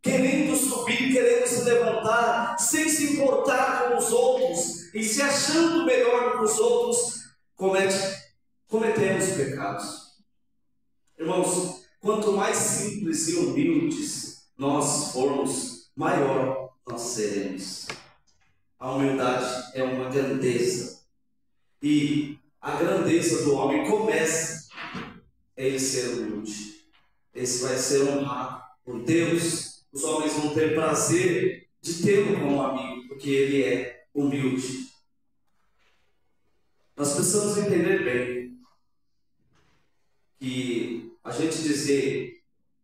querendo subir, querendo se levantar, sem se importar com os outros e se achando melhor que os outros, cometemos pecados. Irmãos, quanto mais simples e humildes nós formos, maior nós seremos. A humildade é uma grandeza. E a grandeza do homem começa em ele ser humilde. Esse vai ser honrado por Deus. Os homens vão ter prazer de tê-lo como amigo, porque ele é humilde. Nós precisamos entender bem que a gente dizer,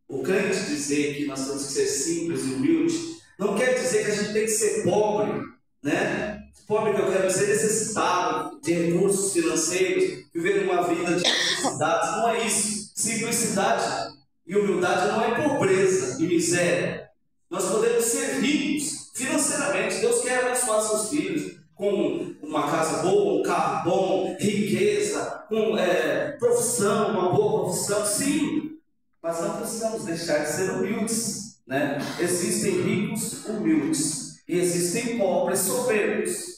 o crente dizer que nós temos que ser simples e humildes, não quer dizer que a gente tem que ser pobre, né? Pobre que eu quero dizer necessitado de recursos financeiros, viver uma vida de necessidades, não é isso. Simplicidade e humildade não é pobreza e miséria. Nós podemos ser ricos financeiramente. Deus quer abençoar seus filhos com uma casa boa, um carro bom, riqueza, com profissão, uma boa profissão, sim. Mas não precisamos deixar de ser humildes, né? Existem ricos humildes e existem pobres soberbos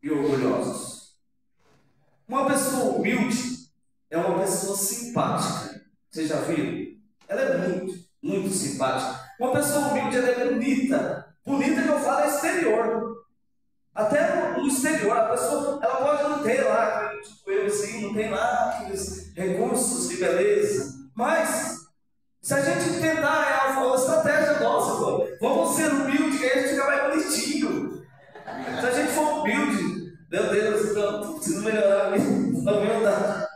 e orgulhosos. Uma pessoa humilde é uma pessoa simpática. Vocês já viram? Ela é muito, muito simpática. Uma pessoa humilde, ela é bonita. Bonita que eu falo é exterior. Até no exterior, a pessoa, ela pode não ter lá, tipo eu assim, não tem lá aqueles recursos de beleza. Mas, se a gente tentar, é uma estratégia nossa, pô. Vamos ser humildes, que aí a gente fica mais bonitinho. Se a gente for humilde, meu Deus, então, preciso melhorar a humildade.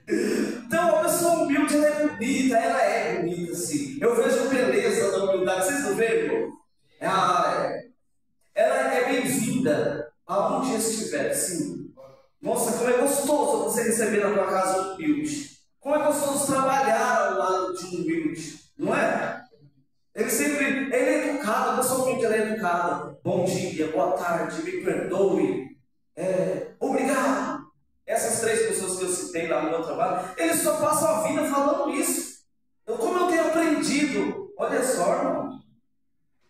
Então, a pessoa humilde, ela é bonita, ela é bonita, sim. Eu vejo beleza na humildade, vocês não veem, irmão? Ela é bem-vinda aonde estiver, sim. Nossa, como é gostoso você receber na tua casa um humilde. Como é gostoso trabalhar ao lado de um humilde, não é? Ele é educado, a pessoa humilde, ela é educada. Bom dia, boa tarde, me perdoe, obrigado. Essas 3 pessoas que eu citei lá no meu trabalho, eles só passam a vida falando isso. Como eu tenho aprendido, olha só, irmão,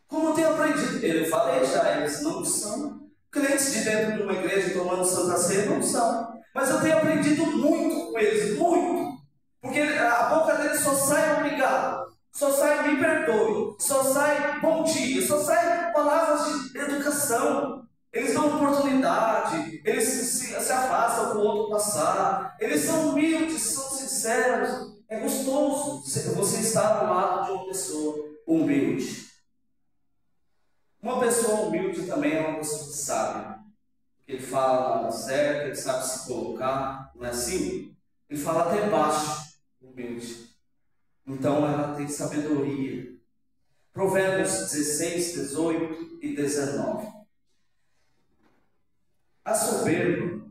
como eu tenho aprendido, eu falei já, eles não são crentes de dentro de uma igreja tomando Santa Ceia, não são. Mas eu tenho aprendido muito com eles, muito. Porque a boca deles só sai obrigado, só sai me perdoe, só sai bom dia, só sai palavras de educação. Eles dão oportunidade, eles se afastam para o outro passar, eles são humildes, são sinceros. É gostoso você estar ao lado de uma pessoa humilde. Uma pessoa humilde também é uma pessoa que sabe. Ele fala na hora certa, ele sabe se colocar, não é assim? Ele fala até baixo, humilde. Então ela tem sabedoria. Provérbios 16, 18 e 19. A soberba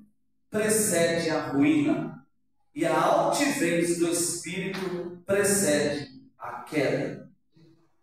precede a ruína, e a altivez do espírito precede a queda.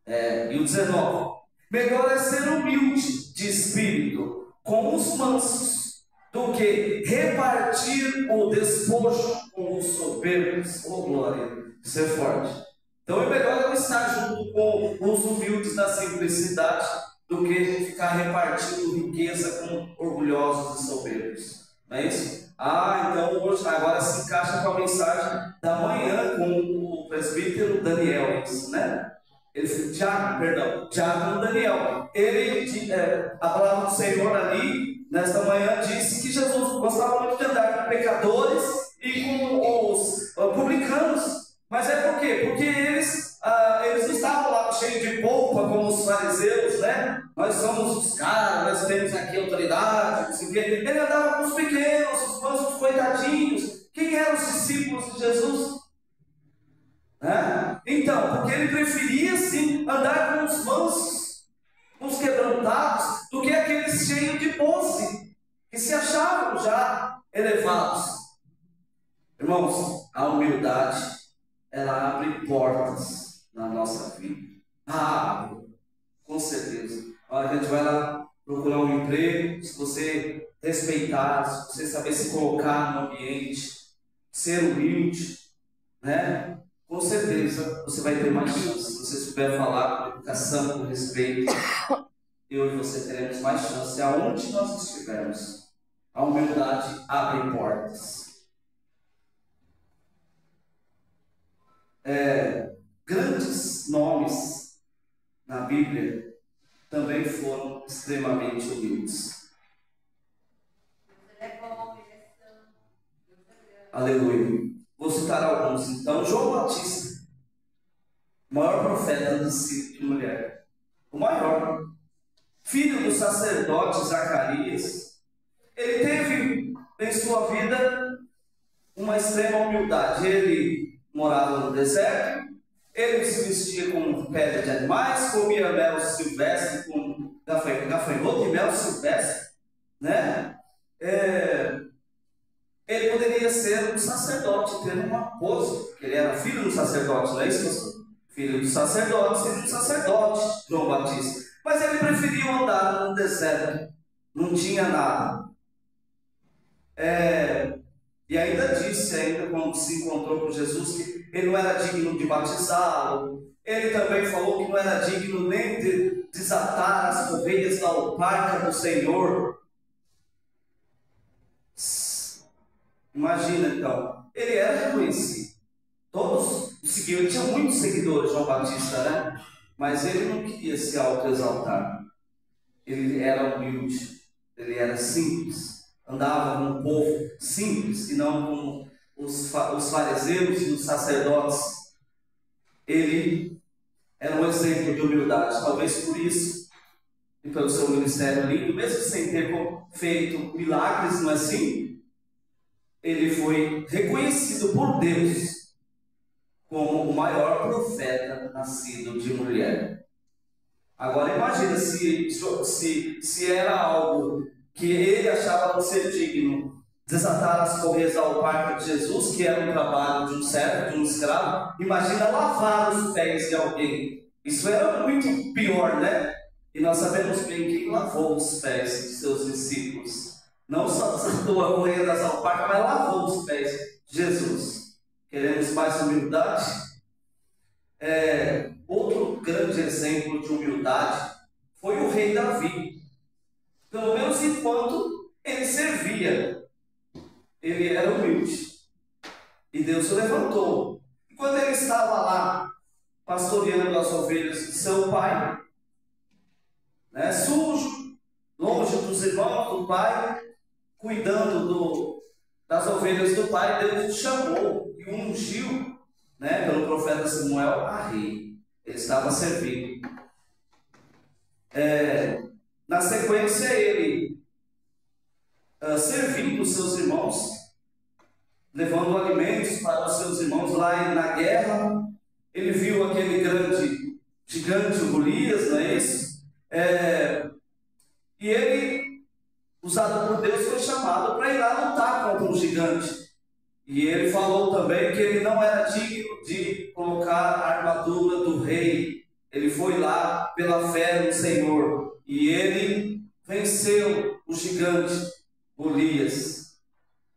E o 19. Melhor é ser humilde de espírito com os mansos do que repartir o despojo com os soberbos. Oh, glória! Isso é forte. Então é melhor eu estar junto com os humildes na simplicidade do que ficar repartindo riqueza com orgulhosos e soberbos. Não é isso? Então hoje, agora se encaixa com a mensagem da manhã com o presbítero Daniel, isso, né? Tiago Daniel. A palavra do Senhor ali, nesta manhã, disse que Jesus gostava muito de andar com pecadores e com os publicanos. Mas é por quê? Porque eles não estavam lá cheios de polpa como os fariseus, né? Nós somos os caras, nós temos aqui autoridade, não sei o quê. Ele andava com os pequenos, os mansos, coitadinhos. Quem eram os discípulos de Jesus? Então, porque ele preferia sim andar com os mansos, com os quebrantados, do que aqueles cheios de pose, que se achavam já elevados. Irmãos, a humildade, ela abre portas na nossa vida. Abre, com certeza. A gente vai lá procurar um emprego, se você respeitar, se você saber se colocar no ambiente, ser humilde, né? Com certeza você vai ter mais chance. Você se souber falar com educação, com respeito, eu e você teremos mais chance aonde nós estivermos. A humildade abre portas. Grandes nomes na Bíblia também foram extremamente humildes. Aleluia. Vou citar alguns. Então, João Batista, o maior profeta nascido de mulher, o maior, filho do sacerdote Zacarias, ele teve em sua vida uma extrema humildade. Ele morava no deserto, ele se vestia com pele de animais, comia mel silvestre, com gafanhoto e mel silvestre, né? Ele poderia ser um sacerdote, ter uma pose, porque ele era filho do sacerdote, não é isso, pastor? Filho do sacerdote, João Batista. Mas ele preferiu andar no deserto, não tinha nada. E ainda disse, quando se encontrou com Jesus, que ele não era digno de batizá-lo. Ele também falou que não era digno nem de desatar as correias da alparca do Senhor. Imagina então, ele era reconhecido. Todos o seguiam, ele tinha muitos seguidores, João Batista, né? Mas ele não queria se auto-exaltar. Ele era humilde, ele era simples. Andava com um povo simples e não com os fariseus e os sacerdotes. Ele era um exemplo de humildade. Talvez por isso, e pelo seu ministério lindo, mesmo sem ter feito milagres, não é assim? Ele foi reconhecido por Deus como o maior profeta nascido de mulher. Agora imagina se era algo que ele achava não ser digno, desatar as correias da alparca de Jesus, que era um trabalho de um servo, de um escravo. Imagina lavar os pés de alguém. Isso era muito pior, né? E nós sabemos bem quem lavou os pés de seus discípulos. Não só desatou a correia das alparcas, mas lavou os pés de Jesus. Queremos mais humildade? Outro grande exemplo de humildade foi o rei Davi. Pelo menos enquanto ele servia, ele era humilde. E Deus o levantou. E quando ele estava lá, pastoreando as ovelhas de seu pai, né, sujo, longe dos irmãos do pai, cuidando das ovelhas do pai, Deus o chamou e o ungiu, né, pelo profeta Samuel a rei. Ele estava servindo. Na sequência, ele servindo os seus irmãos, levando alimentos para os seus irmãos lá na guerra. Ele viu aquele grande gigante Golias, não é isso? E ele, usado por Deus, foi chamado para ir lá lutar contra um gigante. E ele falou também que ele não era digno de colocar a armadura do rei. Ele foi lá pela fé no Senhor. E ele venceu o gigante Golias.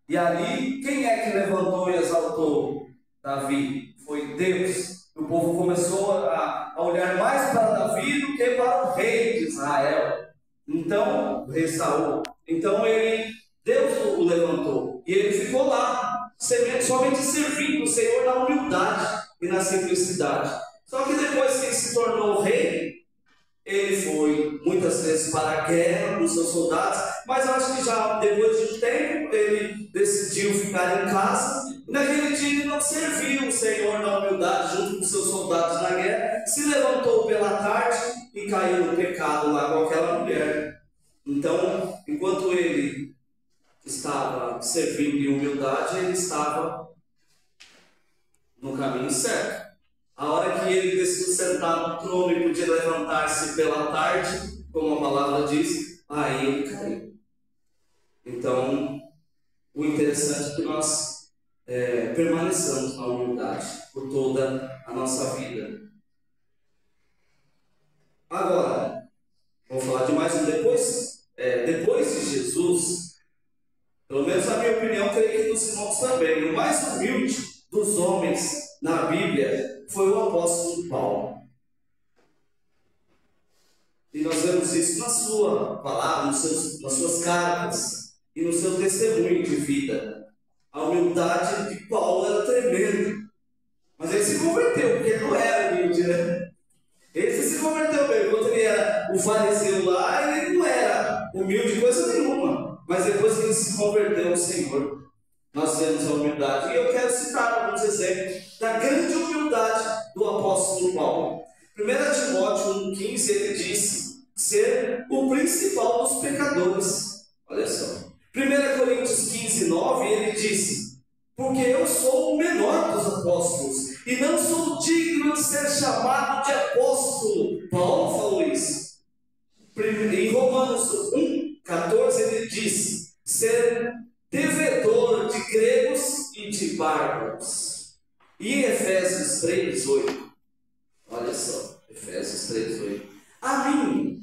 E ali, quem é que levantou e exaltou Davi? Foi Deus. O povo começou a olhar mais para Davi do que para o rei de Israel. Então, o rei Saul. Então Deus o levantou. E ele ficou lá, somente servindo o Senhor na humildade e na simplicidade. Só que depois que ele se tornou rei, ele foi muitas vezes para a guerra com seus soldados, mas eu acho que já depois de um tempo ele decidiu ficar em casa. E naquele dia ele não serviu o Senhor na humildade junto com seus soldados na guerra, se levantou pela tarde e caiu no pecado lá com aquela mulher. Então, enquanto ele estava servindo em humildade, ele estava no caminho certo. A hora que ele decidiu sentar no trono e podia levantar-se pela tarde, como a palavra diz, aí ele caiu. Então, o interessante é que nós permaneçamos na humildade por toda a nossa vida. Agora, vamos falar de mais um depois. Depois de Jesus, pelo menos na minha opinião, creio que dos irmãos também, o mais humilde dos homens na Bíblia foi o apóstolo Paulo. E nós vemos isso na sua palavra, nas suas cartas e no seu testemunho de vida. A humildade de Paulo era tremenda. Mas ele se converteu, porque ele não era humilde, né? Ele se converteu mesmo. Quando ele era o fariseu lá, ele não era humilde coisa nenhuma. Mas depois que ele se converteu ao Senhor, nós vemos a humildade. E eu quero citar alguns exemplos da grande humildade do apóstolo Paulo. 1 Timóteo 1,15, ele disse ser o principal dos pecadores. Olha só. 1 Coríntios 15,9, ele disse: porque eu sou o menor dos apóstolos e não sou digno de ser chamado de apóstolo. Paulo falou isso. Em Romanos 1,14, ele disse ser devedor de gregos e de bárbaros. E em Efésios 3,8, olha só, Efésios 3,8: a mim,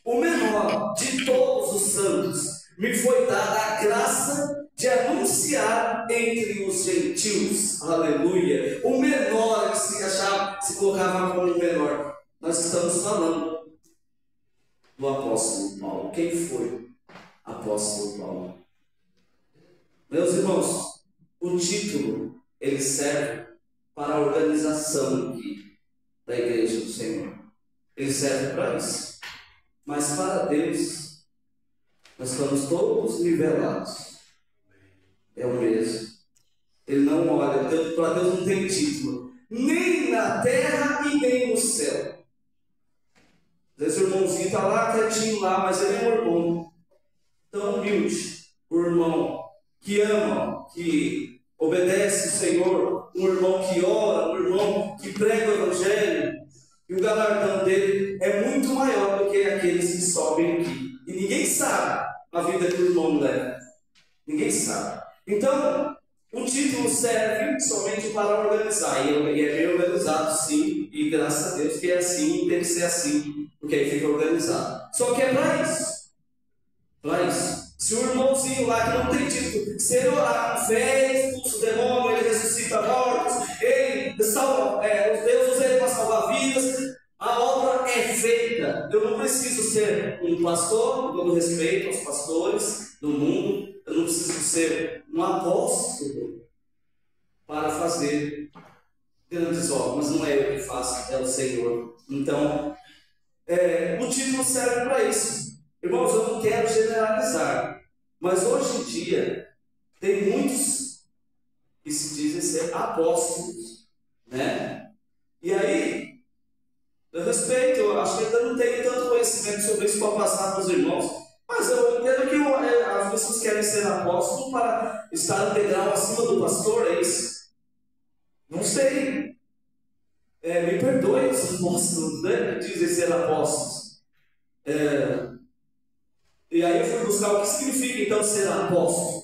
o menor de todos os santos, me foi dada a graça de anunciar entre os gentios, aleluia. O menor que se colocava como o menor. Nós estamos falando do apóstolo Paulo. Quem foi apóstolo Paulo? Meus irmãos, o título, ele serve para a organização aqui da igreja do Senhor. Ele serve para isso. Mas para Deus, nós estamos todos nivelados. É o mesmo. Ele não olha, para Deus não tem título, nem na terra e nem no céu. Às vezes o irmãozinho está lá, quietinho lá, mas ele é um irmão tão humilde. O irmão que ama, que obedece o Senhor, um irmão que ora, um irmão que prega o Evangelho. E o galardão dele é muito maior do que aqueles que sobem aqui. E ninguém sabe a vida que o irmão leva. Ninguém sabe. Então, o título serve somente para organizar. E é bem organizado, sim. E graças a Deus que é assim, tem que ser assim. Porque aí fica organizado. Só que é para isso. Para isso. Se o irmãozinho lá que não tem título, se ele orar com fé, ele expulsa o demônio, ele ressuscita mortos, ele salva, Deus usa ele para salvar vidas, a obra é feita. Eu não preciso ser um pastor, com todo respeito aos pastores do mundo, eu não preciso ser um apóstolo para fazer grandes obras, mas não é eu que faço, é o Senhor. Então, o título serve para isso. Irmãos, eu não quero generalizar, mas hoje em dia tem muitos que se dizem ser apóstolos, né? E aí, eu respeito, eu acho que ainda não tenho tanto conhecimento sobre isso para passar para os irmãos, mas eu entendo que as pessoas querem ser apóstolos para estar um degrau acima do pastor, é isso? Não sei. Me perdoe os apóstolos, né, que dizem ser apóstolos. E aí eu fui buscar o que significa então ser apóstolo.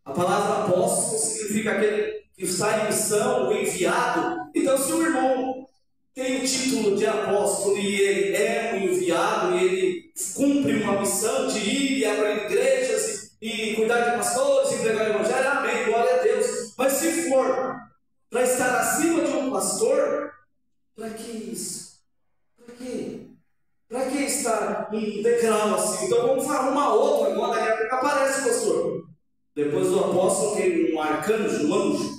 A palavra apóstolo significa aquele que sai em missão, o enviado. Então, se o irmão tem o título de apóstolo e ele é um enviado, e ele cumpre uma missão de ir e abrir igrejas e cuidar de pastores e pregar o evangelho, amém, glória a Deus. Mas se for para estar acima de um pastor, para que isso? Para quê? Para que estar um degrau assim? Então vamos arrumar outro agora, daqui a pouco aparece o pastor. Depois do apóstolo tem um arcanjo, um anjo,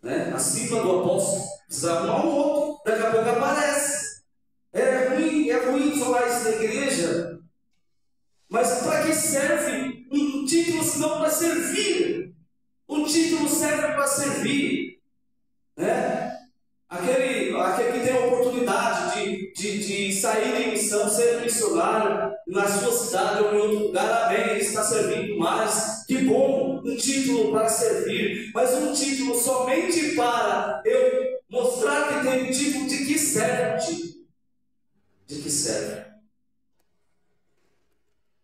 né? Acima do apóstolo, precisa arrumar um outro, daqui a pouco aparece. É ruim falar isso na igreja, mas para que serve um título se não para servir? O título serve para servir, né? Aquele que tem a oportunidade de sair em missão, ser missionário na sua cidade ou em outro lugar, amém, ele está servindo mais, que bom, um título para servir, mas um título somente para eu mostrar que tem um título, de que serve o título? De que serve?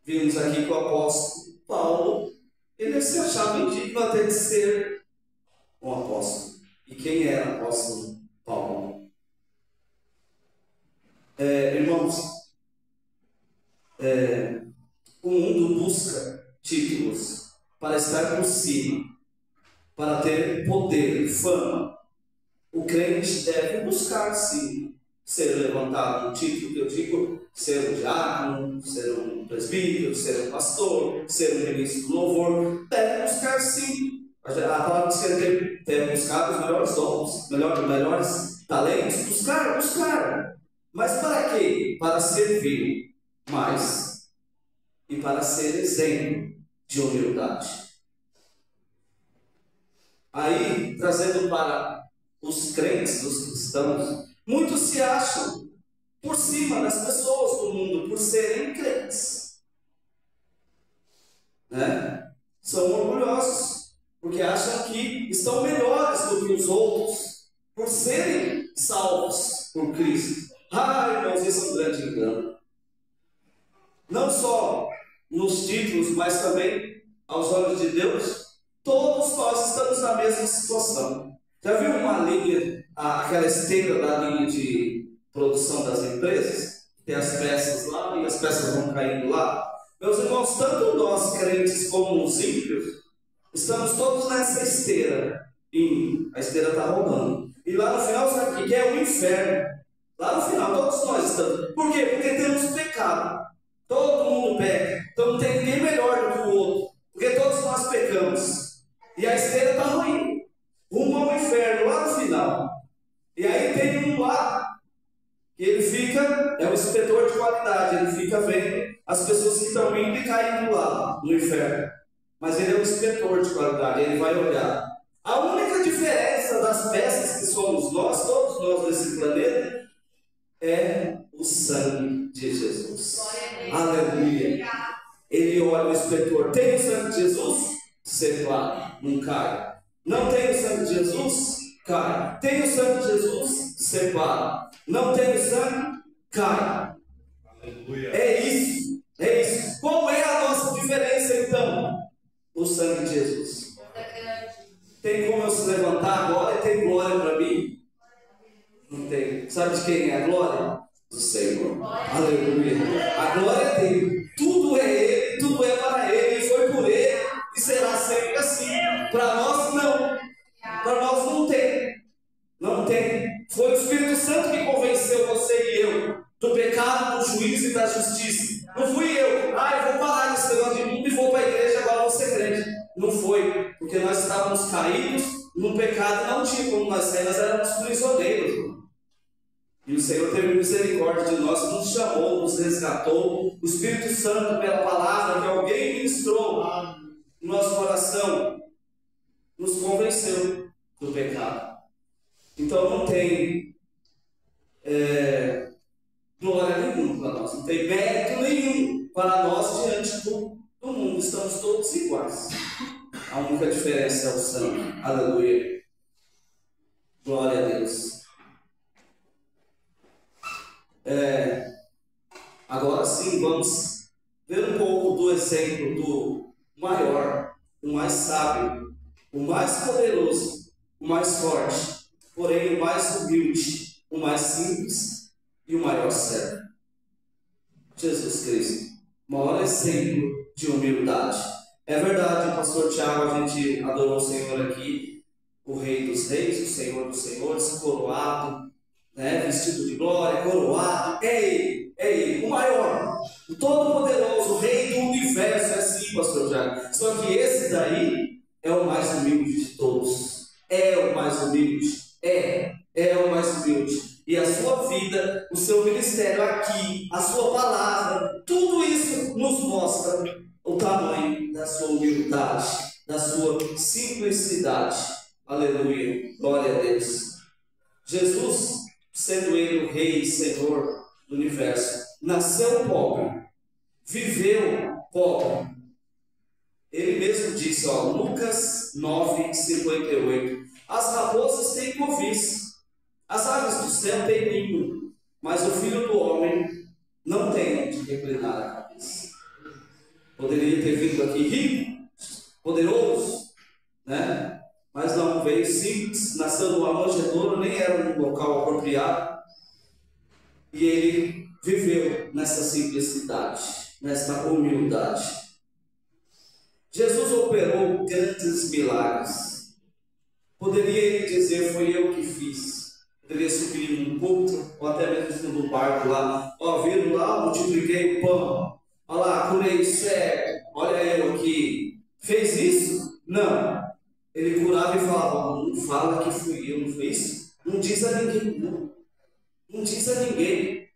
Vimos aqui que o apóstolo Paulo, ele se achava indigno até de ser um apóstolo. E quem era o apóstolo Paulo? Irmãos, o mundo busca títulos para estar por cima, para ter poder e fama. O crente deve buscar sim ser levantado no título que eu digo, ser um diácono, ser um presbítero, ser um pastor, ser um ministro do louvor. Deve buscar sim. A palavra diz que deve buscar os melhores dons, melhores talentos. Buscar. Mas para quê? Para servir mais e para ser exemplo de humildade. Aí, trazendo para os crentes, os cristãos, muitos se acham por cima das pessoas do mundo por serem crentes, né? São orgulhosos, porque acham que estão melhores do que os outros por serem salvos por Cristo. Irmãos, esse é um grande engano. Não só nos títulos, mas também aos olhos de Deus, todos nós estamos na mesma situação. Já viu uma linha, aquela esteira da linha de produção das empresas? Tem as peças lá e as peças vão caindo lá. Meus irmãos, tanto nós crentes como os ímpios, estamos todos nessa esteira. E a esteira está rodando. E lá no final, sabe o que é? O inferno. Lá no final, todos nós estamos. Por quê? Porque temos pecado. Todo mundo peca. Então não tem ninguém melhor do que o outro. Porque todos nós pecamos. E a esteira está ruim. Rumo ao inferno, lá no final. E aí tem um lá, que ele fica, é o inspetor de qualidade, ele fica vendo as pessoas que estão indo e caindo lá, no inferno. Mas ele é o inspetor de qualidade, ele vai olhar. A única diferença das peças que somos nós, todos nós desse planeta, é o sangue de Jesus. Aleluia. Ele olha o inspetor, tem o sangue de Jesus? Separa, não cai. Não tem o sangue de Jesus? Cai. Tem o sangue de Jesus? Separa. Não tem o sangue? Cai. Aleluia. É isso. Qual é a nossa diferença então? O sangue de Jesus. Tem como eu se levantar agora e tem glória para mim? Não tem. Sabe de quem é a glória? Do Senhor. Aleluia. A glória é dele. Tudo é ele, tudo é para ele. E foi por ele e será sempre assim. Para nós não. Para nós não tem. Não tem. Foi o Espírito Santo que convenceu você e eu do pecado, do juízo e da justiça. Não fui eu. Eu vou parar nesse negócio de mundo e vou para a igreja, agora vou ser crente. Não foi. Porque nós estávamos caídos no pecado, não tinha como nós sair, nós éramos prisioneiros. E o Senhor teve misericórdia de nós, nos chamou, nos resgatou. O Espírito Santo, pela palavra que alguém ministrou no nosso coração, nos convenceu do pecado. Então não tem glória nenhuma para nós, não tem mérito nenhum para nós diante do mundo. Estamos todos iguais. A única diferença é o sangue. Aleluia. Glória a Deus. Agora sim, vamos ver um pouco do exemplo do maior, o mais sábio, o mais poderoso, o mais forte, porém o mais humilde, o mais simples e o maior servo. Jesus Cristo, maior exemplo de humildade. É verdade, pastor Tiago, a gente adorou o Senhor aqui, o Rei dos Reis, o Senhor dos Senhores, coroado, vestido de glória, coroado. É ele, o maior, o todo-poderoso, o Rei do universo. É assim, pastor Tiago. Só que esse daí é o mais humilde de todos. É o mais humilde. É o mais humilde. E a sua vida, o seu ministério aqui, a sua palavra, tudo isso nos mostra o tamanho da sua humildade, da sua simplicidade. Aleluia. Glória a Deus. Jesus, sendo ele o Rei e Senhor do universo, nasceu pobre, viveu pobre. Ele mesmo disse, Lucas 9:58, as raposas têm covis, as aves do céu têm ninho, mas o Filho do Homem não tem onde reclinar a cabeça. Poderia ter vindo aqui rico, poderoso, mas não, veio simples, nasceu numa manjedoura, nem era um local apropriado. E ele viveu nessa simplicidade, nessa humildade. Jesus operou grandes milagres. Poderia ele dizer, foi eu que fiz. ele ia subir num culto, ou até mesmo no barco lá, ó, viram lá, multipliquei o pão, olha lá, curei o cego, olha eu aqui. Fez isso? Não. Ele curava e falava, não fala que fui eu, não foi isso? Não diz a ninguém, não. Não diz a ninguém.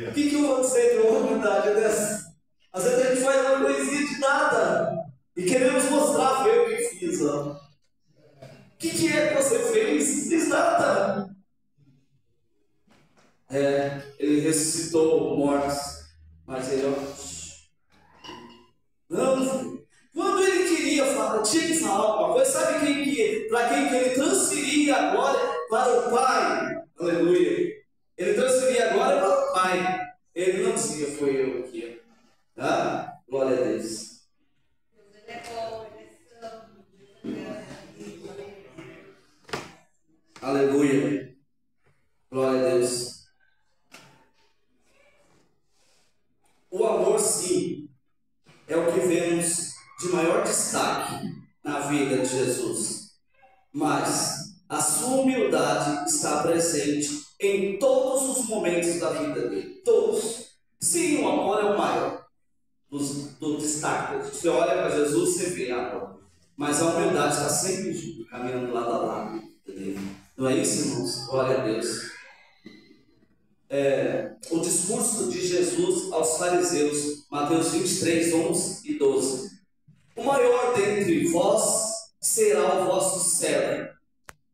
O que eu vou dizer de uma humildade dessa? Às vezes a gente faz uma coisinha de nada e queremos mostrar, foi eu que fiz, ó. O que é que você fez? Não fiz nada. Ele ressuscitou mortos, mas ele, ó, não, quando ele queria falar, tinha que falar alguma coisa, sabe para quem que ele transferia a glória? Para o Pai, aleluia. Ele transferia a glória para o Pai. Ele não dizia, foi eu aqui, tá? Glória a Deus. Aleluia. Glória a Deus. O amor, sim, é o que vemos de maior destaque na vida de Jesus. Mas a sua humildade está presente em todos os momentos da vida dele. Todos. Sim, o amor é o maior do destaque. Você olha para Jesus, você vê amor. Mas a humildade está sempre junto, caminhando lado a lado. Entendeu? Não é isso, irmãos? Glória a Deus. O discurso de Jesus aos fariseus, Mateus 23, 11 e 12. O maior dentre vós será o vosso servo,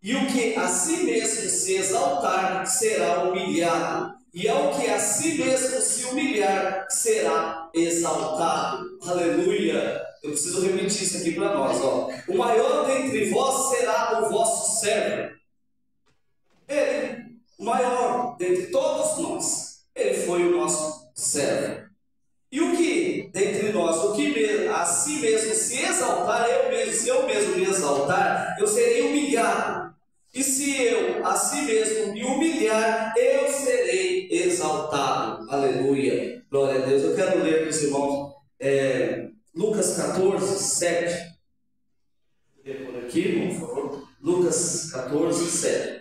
e o que a si mesmo se exaltar será humilhado, e ao que a si mesmo se humilhar será exaltado. Aleluia! Eu preciso repetir isso aqui para nós, ó. O maior dentre vós será o vosso servo. Ele, o maior dentre todos nós, ele foi o nosso servo. E o que dentre nós, o que a si mesmo se exaltar, se eu mesmo me exaltar, eu serei humilhado. E se eu a si mesmo me humilhar, eu serei exaltado. Aleluia. Glória a Deus. Eu quero ler para os irmãos Lucas 14, 7. Vou ler por aqui, por favor. Lucas 14, 7.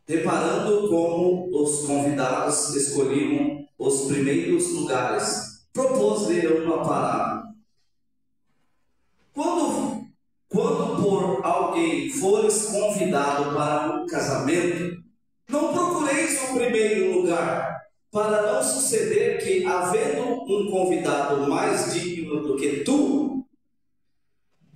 Reparando como os convidados escolhiam os primeiros lugares, propôs-lhe uma parábola. Quando por alguém fores convidado para um casamento, não procureis o primeiro lugar, para não suceder que, havendo um convidado mais digno do que tu,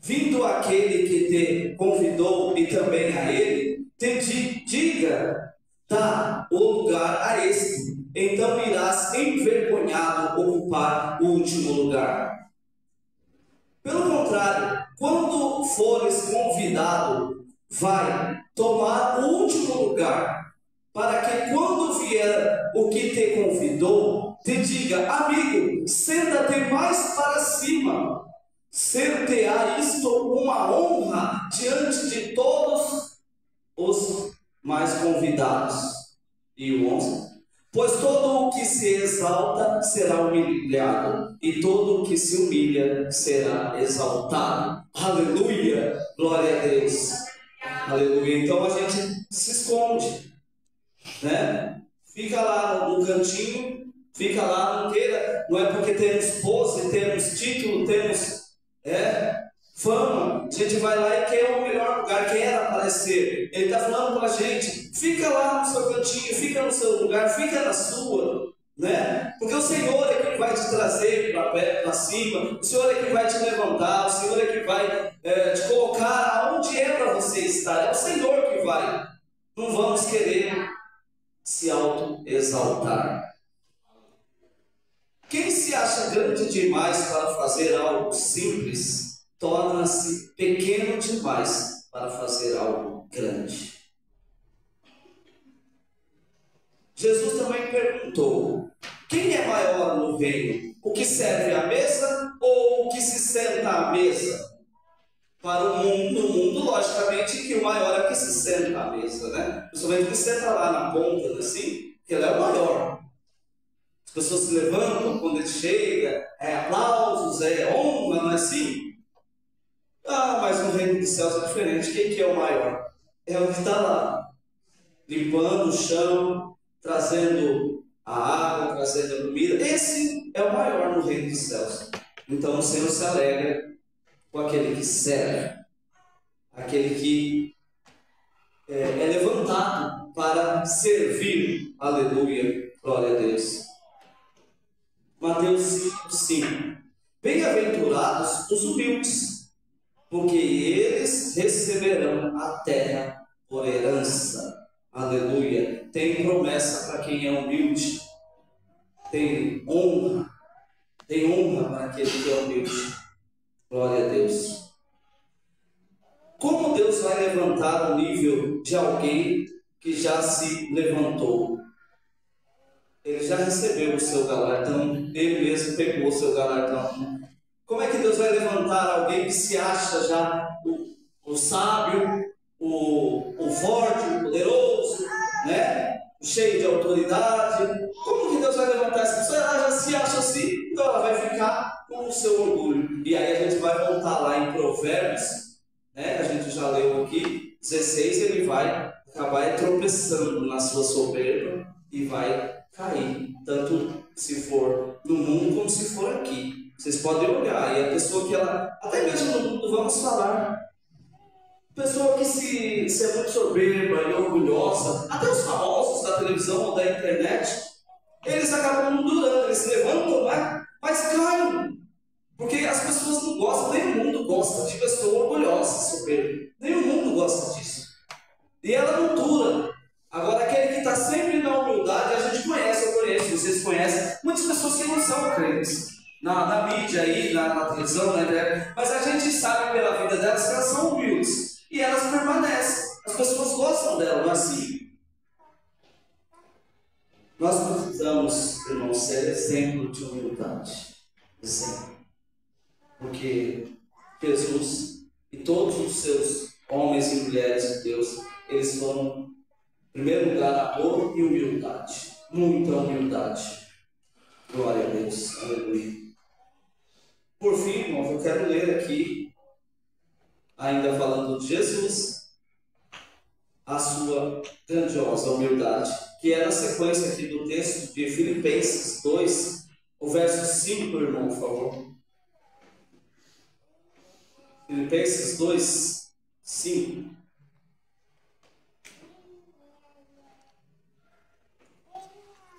vindo aquele que te convidou e também a ele, te diga, dá o lugar a este, então irás envergonhado ocupar o último lugar. Pelo contrário, quando fores convidado, vai tomar o último lugar, para que quando vier o que te convidou, te diga, amigo, senta-te mais para cima, ser-te-á isto uma honra diante de todos os mais convidados. E o 11: pois todo o que se exalta será humilhado, e todo o que se humilha será exaltado. Aleluia, glória a Deus. Aleluia. Então a gente se esconde, né? Fica lá no cantinho, fica lá, não queira, não é porque temos pose, temos título, temos fama, a gente vai lá e quer o melhor lugar, quer aparecer. Ele está falando para a gente, fica lá no seu cantinho, fica no seu lugar, fica na sua, né? Porque o Senhor é quem vai te trazer para cima, o Senhor é quem vai te levantar, o Senhor é quem vai te colocar aonde é para você estar, é o Senhor que vai. Não vamos querer se auto-exaltar. Quem se acha grande demais para fazer algo simples, torna-se pequeno demais para fazer algo grande. Jesus também perguntou: quem é maior no reino? O que serve à mesa ou o que se senta à mesa? Para o mundo, no mundo, logicamente, que o maior é o que se senta à mesa, né? Principalmente o que senta lá na ponta, assim, que ele é o maior. pessoas se levantam quando ele chega, aplausos, honra, não é assim? Ah, mas no reino dos céus é diferente. Quem que é o maior? É o que está lá, limpando o chão, trazendo a água, trazendo a comida. Esse é o maior no reino dos céus. Então o Senhor se alegra com aquele que serve, aquele que é levantado para servir. Aleluia, glória a Deus. Mateus 5:5. Bem-aventurados os humildes, porque eles receberão a terra por herança. Aleluia. Tem promessa para quem é humilde. Tem honra para aquele que é humilde. Glória a Deus. Como Deus vai levantar o nível de alguém que já se levantou? Ele já recebeu o seu galardão, ele mesmo pegou o seu galardão. Como é que Deus vai levantar alguém que se acha já o sábio, o forte, o poderoso, né? Cheio de autoridade? Como que Deus vai levantar essa pessoa? Ela já se acha assim, então ela vai ficar com o seu orgulho. E aí a gente vai voltar lá em Provérbios, né? A gente já leu aqui, 16, ele vai acabar tropeçando na sua soberba e vai cair, tanto se for no mundo como se for aqui. Vocês podem olhar, e a pessoa que ela, até mesmo no mundo, vamos falar, pessoa que se é muito soberba e orgulhosa, até os famosos da televisão ou da internet, eles acabam mudando, eles se levantam, né? Mas caem, porque as pessoas não gostam, nem o mundo gosta de pessoa orgulhosa, soberba, nem o mundo gosta disso, e ela não dura. Agora, aquele que está sempre na humildade, a gente conhece, eu conheço, vocês conhecem, muitas pessoas que não são crentes, na mídia aí, na televisão, né? Mas a gente sabe pela vida delas que elas são humildes, e elas permanecem, as pessoas gostam dela, não é assim? Nós precisamos, irmãos, ser exemplo de humildade, exemplo, porque Jesus e todos os seus homens e mulheres de Deus, eles foram, em primeiro lugar, amor e humildade. Muita humildade. Glória a Deus. Aleluia. Por fim, irmãos, eu quero ler aqui, ainda falando de Jesus, a sua grandiosa humildade, que é na sequência aqui do texto de Filipenses 2, o verso 5, irmão, por favor. Filipenses 2, 5.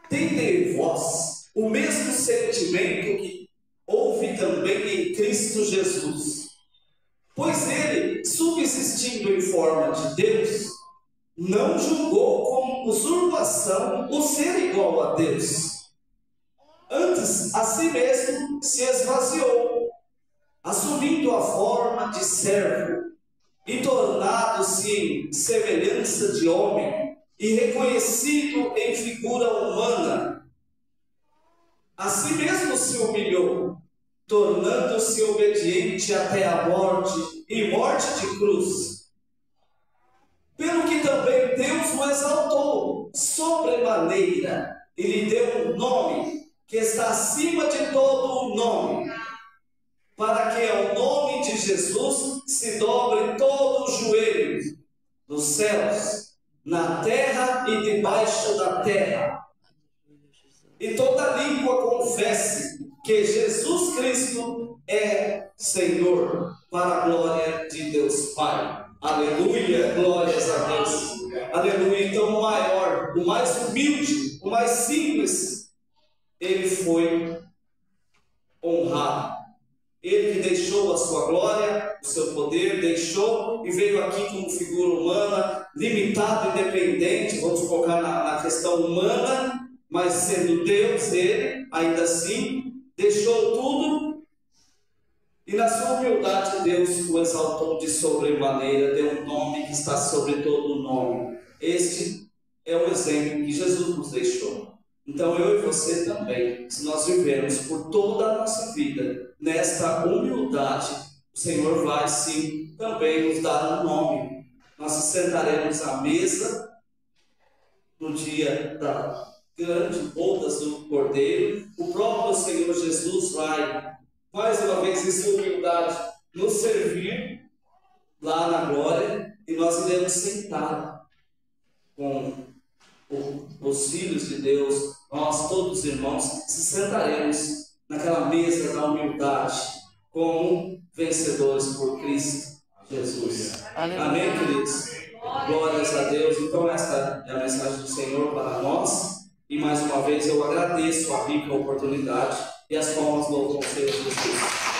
Tende vós o mesmo sentimento que houve também em Cristo Jesus, pois ele, subsistindo em forma de Deus, não julgou como usurpação o ser igual a Deus. Antes, a si mesmo se esvaziou, assumindo a forma de servo, e tornado-se em semelhança de homem, e reconhecido em figura humana. A si mesmo se humilhou, tornando-se obediente até a morte, e morte de cruz. Pelo que também Deus o exaltou sobremaneira, e lhe deu um nome que está acima de todo o nome, para que ao nome de Jesus se dobre todo o joelho, nos céus, na terra e debaixo da terra, e toda língua confesse que Jesus Cristo é Senhor, para a glória de Deus Pai. Aleluia, glórias a Deus. Aleluia. Então o maior, o mais humilde, o mais simples, ele foi honrado. Ele que deixou a sua glória, o seu poder, deixou e veio aqui como figura humana, limitado e dependente, vamos colocar na questão humana, mas sendo Deus, ele, ainda assim, deixou tudo, e na sua humildade Deus o exaltou de sobremaneira, deu um nome que está sobre todo o nome. Este é o exemplo que Jesus nos deixou. Então eu e você também, se nós vivermos por toda a nossa vida nesta humildade, o Senhor vai sim também nos dar um nome. Nós sentaremos à mesa no dia grande, bodas do Cordeiro, o próprio Senhor Jesus vai, mais uma vez, em sua humildade, nos servir lá na glória, e nós iremos sentar com os filhos de Deus, nós todos irmãos, se sentaremos naquela mesa da humildade, como vencedores por Cristo Jesus. Amém, queridos? Glórias a Deus. Então esta é a mensagem do Senhor para nós, e mais uma vez eu agradeço a rica oportunidade, e as palmas louvam o Senhor Jesus.